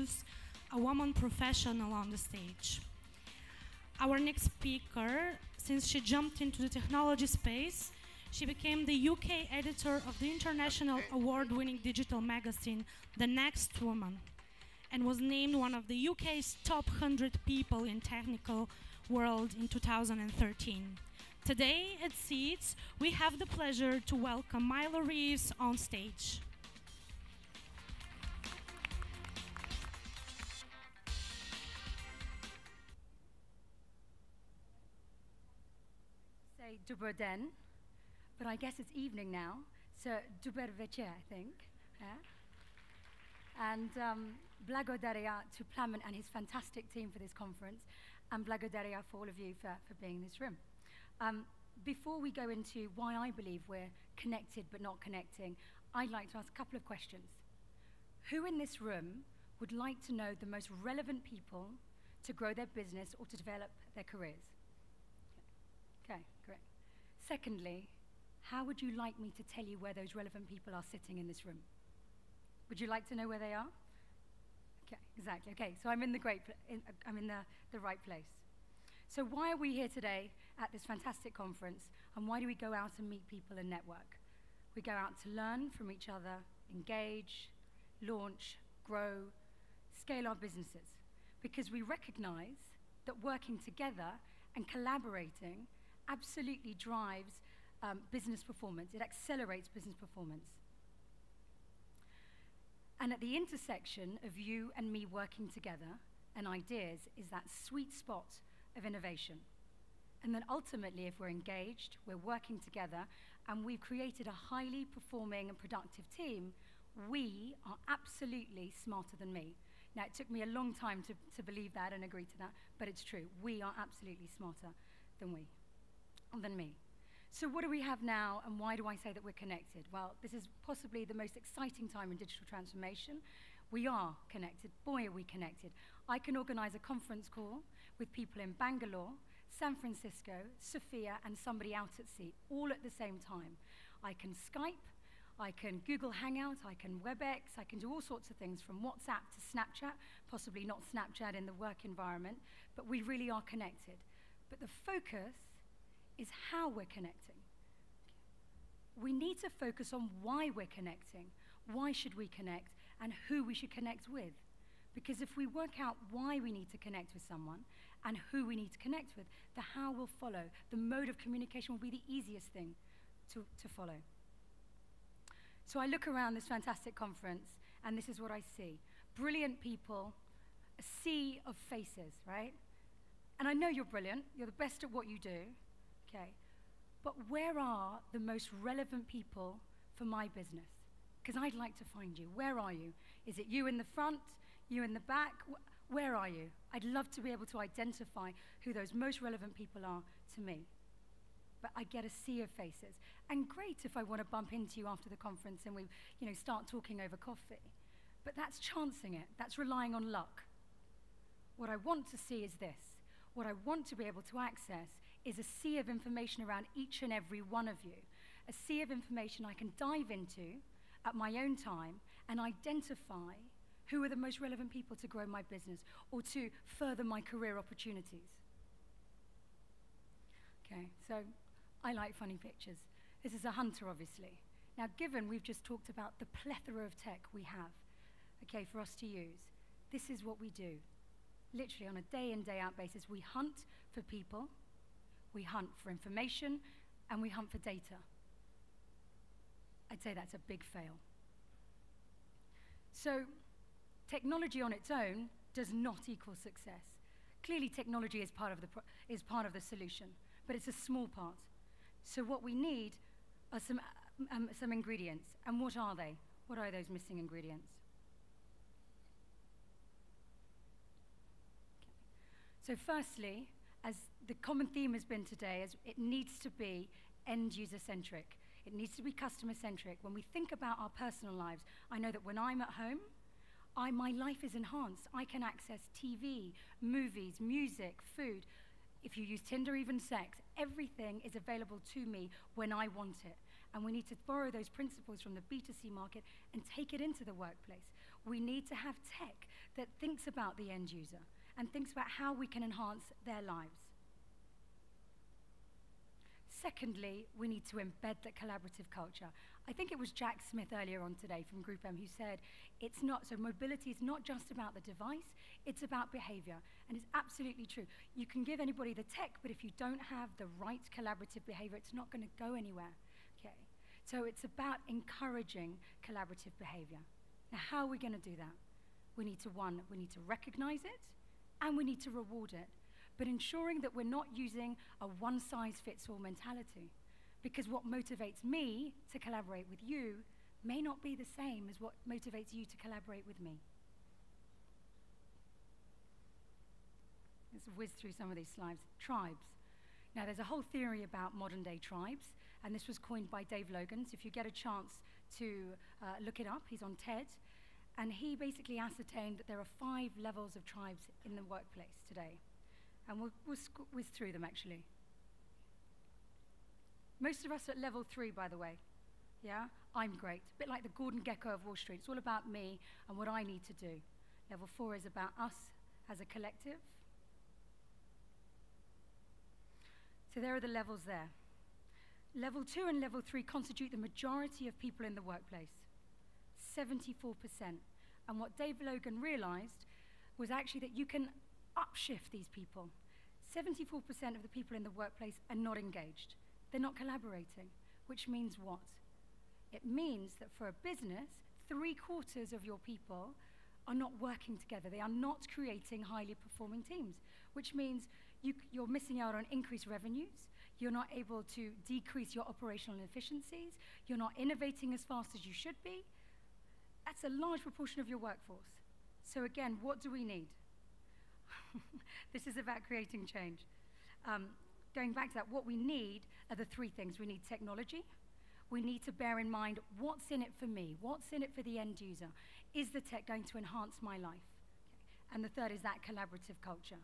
introduce a woman professional on the stage. Our next speaker, since she jumped into the technology space, she became the UK editor of the international award-winning digital magazine, The Next Woman, and was named one of the UK's top 100 people in technical world in 2013. Today at Seeds, we have the pleasure to welcome Maila Reeves on stage. Say Dober den, but I guess it's evening now, so Dober večer, I think. Yeah? And Blagodaria to Plamen and his fantastic team for this conference, and Blagodaria for all of you for being in this room. Before we go into why I believe we're connected but not connecting, I'd like to ask a couple of questions. Who in this room would like to know the most relevant people to grow their business or to develop their careers? Okay, great. Secondly, how would you like me to tell you where those relevant people are sitting in this room? Would you like to know where they are? Okay, exactly. Okay, so I'm in the right place. So why are we here today at this fantastic conference, and why do we go out and meet people and network? We go out to learn from each other, engage, launch, grow, scale our businesses, because we recognize that working together and collaborating absolutely drives business performance. It accelerates business performance. And at the intersection of you and me working together and ideas is that sweet spot of innovation. And then ultimately, if we're engaged, we're working together, and we've created a highly performing and productive team, we are absolutely smarter than me. Now, it took me a long time to believe that and agree to that, but it's true. We are absolutely smarter than me. So what do we have now, and why do I say that we're connected? Well, this is possibly the most exciting time in digital transformation. We are connected. Boy, are we connected. I can organize a conference call with people in Bangalore, San Francisco, Sofia, and somebody out at sea, all at the same time. I can Skype, I can Google Hangout, I can WebEx, I can do all sorts of things from WhatsApp to Snapchat, possibly not Snapchat in the work environment, but we really are connected. But the focus is how we're connecting. We need to focus on why we're connecting, why should we connect, and who we should connect with. Because if we work out why we need to connect with someone and who we need to connect with, the how will follow. The mode of communication will be the easiest thing to follow. So I look around this fantastic conference, and this is what I see. Brilliant people, a sea of faces, right? And I know you're brilliant. You're the best at what you do. Okay, but where are the most relevant people for my business? Because I'd like to find you. Where are you? Is it you in the front, you in the back? Where are you? I'd love to be able to identify who those most relevant people are to me. But I get a sea of faces. And great if I want to bump into you after the conference and we start talking over coffee. But that's chancing it. That's relying on luck. What I want to see is this. What I want to be able to access is a sea of information around each and every one of you, a sea of information I can dive into at my own time and identify who are the most relevant people to grow my business or to further my career opportunities. Okay, so I like funny pictures. This is a hunter, obviously. Now, given we've just talked about the plethora of tech we have, okay, for us to use, this is what we do. Literally on a day in, day out basis, we hunt for people, we hunt for information, and we hunt for data. I'd say that's a big fail. So technology on its own does not equal success. Clearly technology is part of the solution, but it's a small part. So what we need are some ingredients. And what are they? What are those missing ingredients? Okay. So firstly, as the common theme has been today, it needs to be end-user centric. It needs to be customer centric. When we think about our personal lives, I know that when I'm at home, my life is enhanced. I can access TV, movies, music, food. If you use Tinder, even sex, everything is available to me when I want it. And we need to borrow those principles from the B2C market and take it into the workplace. We need to have tech that thinks about the end user and thinks about how we can enhance their lives. Secondly, we need to embed that collaborative culture. I think it was Jack Smith earlier on today from Group M who said, it's not, so mobility is not just about the device, it's about behavior. And it's absolutely true. You can give anybody the tech, but if you don't have the right collaborative behavior, it's not going to go anywhere. Okay. So it's about encouraging collaborative behavior. Now, how are we going to do that? We need to, one, we need to recognize it, and we need to reward it, but ensuring that we're not using a one-size-fits-all mentality, because what motivates me to collaborate with you may not be the same as what motivates you to collaborate with me. Let's whiz through some of these slides. Tribes. Now, there's a whole theory about modern-day tribes, and this was coined by Dave Logan, so if you get a chance to look it up, he's on TED, and he basically ascertained that there are 5 levels of tribes in the workplace today. And we'll whiz through them, actually. Most of us are at level 3, by the way. Yeah? I'm great. A bit like the Gordon Gekko of Wall Street. It's all about me and what I need to do. Level 4 is about us as a collective. So there are the levels there. Level 2 and level 3 constitute the majority of people in the workplace. 74%. And what Dave Logan realized was actually that you can upshift these people. 74% of the people in the workplace are not engaged. They're not collaborating, which means what? It means that for a business, 3/4 of your people are not working together. They are not creating highly performing teams, which means you're missing out on increased revenues. You're not able to decrease your operational inefficiencies. You're not innovating as fast as you should be. That's a large proportion of your workforce. So again, what do we need? This is about creating change. Going back to that, what we need are the 3 things. We need technology. We need to bear in mind what's in it for me, what's in it for the end user. Is the tech going to enhance my life? Okay. And the third is that collaborative culture.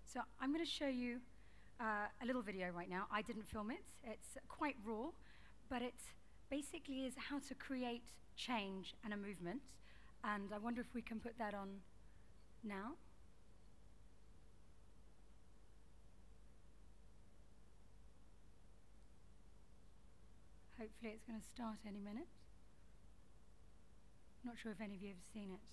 So I'm going to show you a little video right now. I didn't film it. It's quite raw, but it basically is how to create change and a movement. And I wonder if we can put that on now. Hopefully it's going to start any minute. Not sure if any of you have seen it.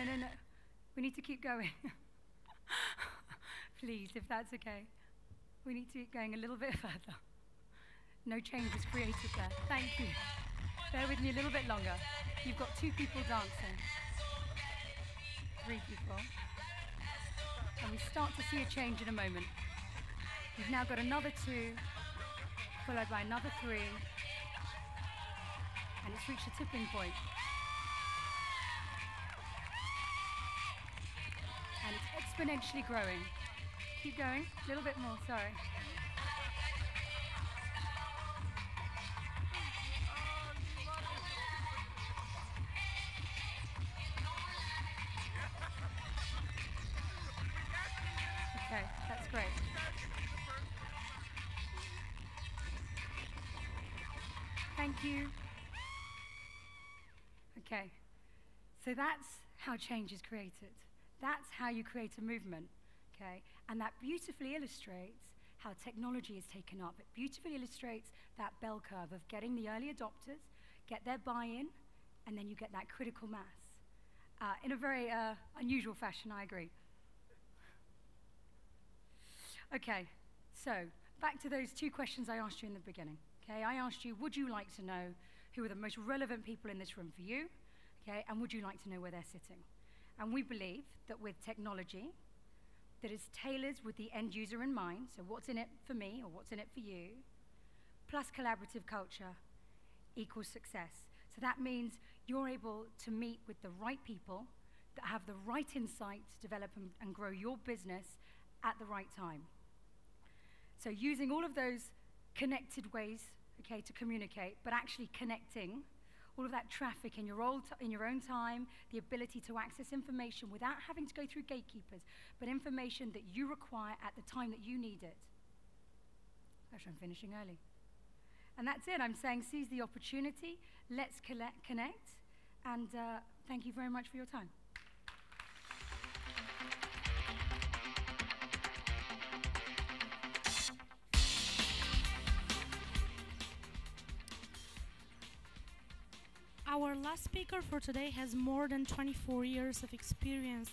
No. We need to keep going. Please, if that's okay. We need to keep going a little bit further. No change is created there. Thank you. Bear with me a little bit longer. You've got 2 people dancing. 3 people. And we start to see a change in a moment. You've now got another 2, followed by another 3. And it's reached a tipping point. And it's exponentially growing. Keep going, a little bit more, sorry. Okay, that's great. Thank you. Okay, so that's how change is created. That's how you create a movement, okay? And that beautifully illustrates how technology is taken up. It beautifully illustrates that bell curve of getting the early adopters, get their buy-in, and then you get that critical mass. In a very unusual fashion, I agree. Okay, so back to those two questions I asked you in the beginning. Okay, I asked you, would you like to know who are the most relevant people in this room for you? Okay, and would you like to know where they're sitting? And we believe that with technology that is tailored with the end user in mind, so what's in it for me or what's in it for you, plus collaborative culture equals success. So that means you're able to meet with the right people that have the right insight to develop and grow your business at the right time. So using all of those connected ways, okay, to communicate, but actually connecting all of that traffic in your own time, the ability to access information without having to go through gatekeepers, but information that you require at the time that you need it. Actually, I'm finishing early. And that's it. I'm saying seize the opportunity, let's connect, and thank you very much for your time. Our last speaker for today has more than 24 years of experience